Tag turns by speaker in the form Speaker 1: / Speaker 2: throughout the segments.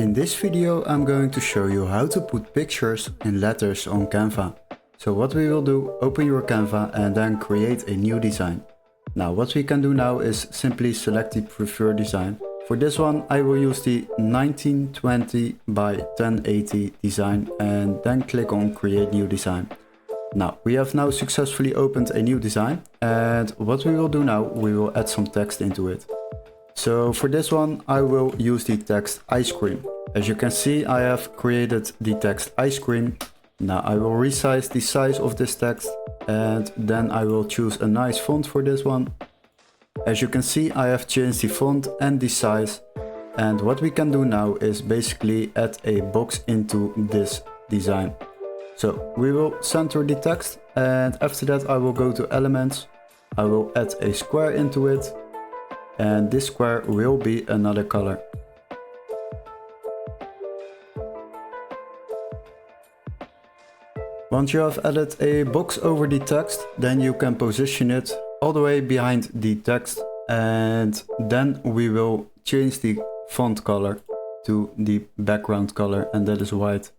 Speaker 1: In this video I'm going to show you how to put pictures and letters on Canva. So what we will do, open your Canva and then create a new design. Now what we can do now is simply select the preferred design. For this one I will use the 1920 by 1080 design and then click on create new design. Now we have now successfully opened a new design, and what we will do now, we will add some text into it. So for this one I will use the text ice cream. As you can see, I have created the text ice cream. Now I will resize the size of this text and then I will choose a nice font for this one. As you can see, I have changed the font and the size, and what we can do now is basically add a box into this design. So we will center the text, and after that I will go to elements. I will add a square into it, and this square will be another color. Once you have added a box over the text, then you can position it all the way behind the text, and then we will change the font color to the background color, and that is white.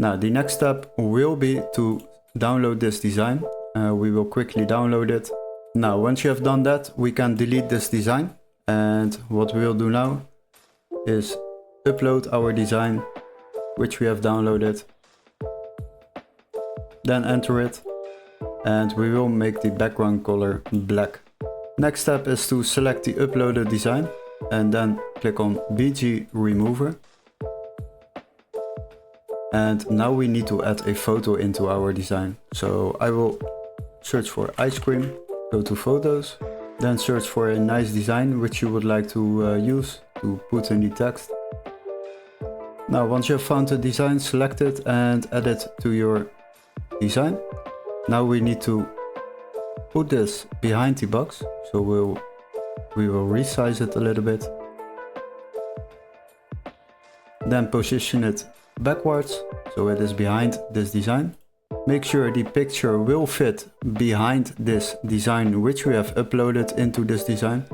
Speaker 1: Now the next step will be to download this design. We will quickly download it. Now once you have done that, we can delete this design, and what we will do now is upload our design which we have downloaded, then enter it, and we will make the background color black. Next step is to select the uploaded design and then click on BG Remover. And now we need to add a photo into our design. So I will search for ice cream, go to photos, then search for a nice design which you would like to use to put in the text. Now once you have found the design, select it and add it to your design. Now we need to put this behind the box, so we will resize it a little bit. Then position it backwards, so it is behind this design. Make sure the picture will fit behind this design which we have uploaded into this design.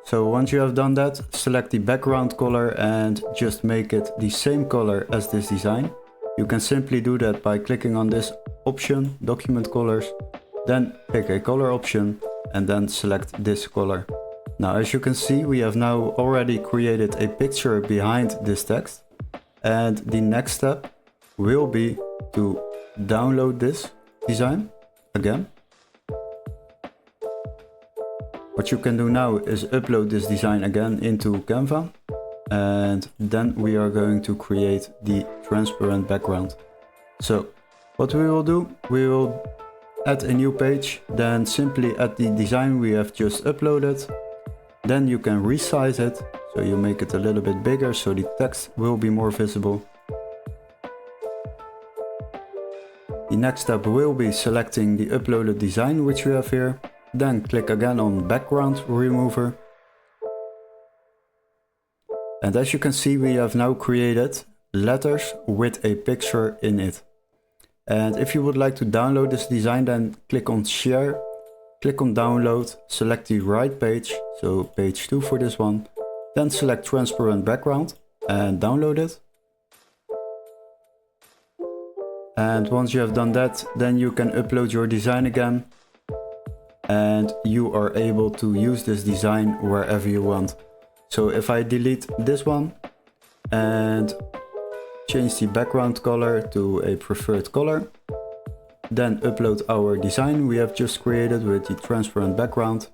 Speaker 1: So once you have done that, select the background color and just make it the same color as this design. You can simply do that by clicking on this option, document colors, then pick a color option and then select this color. Now as you can see, we have now already created a picture behind this text, and the next step will be to download this design again. What you can do now is upload this design again into Canva, and then we are going to create the transparent background. So what we will do, we will add a new page, then simply add the design we have just uploaded. Then you can resize it, so you make it a little bit bigger so the text will be more visible. The next step will be selecting the uploaded design which we have here. Then click again on background remover. And as you can see, we have now created letters with a picture in it. And if you would like to download this design, then click on share, click on download, select the right page, so page 2 for this one, then select transparent background and download it. And once you have done that, then you can upload your design again, and you are able to use this design wherever you want. So if I delete this one and change the background color to a preferred color, then upload our design we have just created with the transparent background,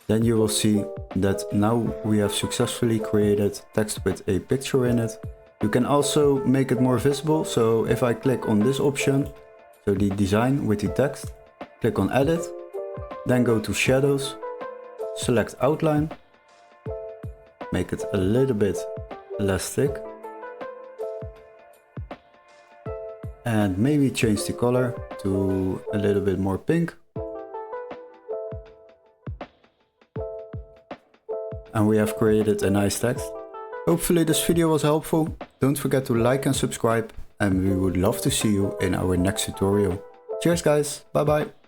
Speaker 1: then you will see that now we have successfully created text with a picture in it. You can also make it more visible, so if I click on this option, so the design with the text, click on edit, then go to shadows, select outline, make it a little bit less thick, and maybe change the color to a little bit more pink. And we have created a nice text. Hopefully this video was helpful. Don't forget to like and subscribe, and we would love to see you in our next tutorial. Cheers guys, bye bye.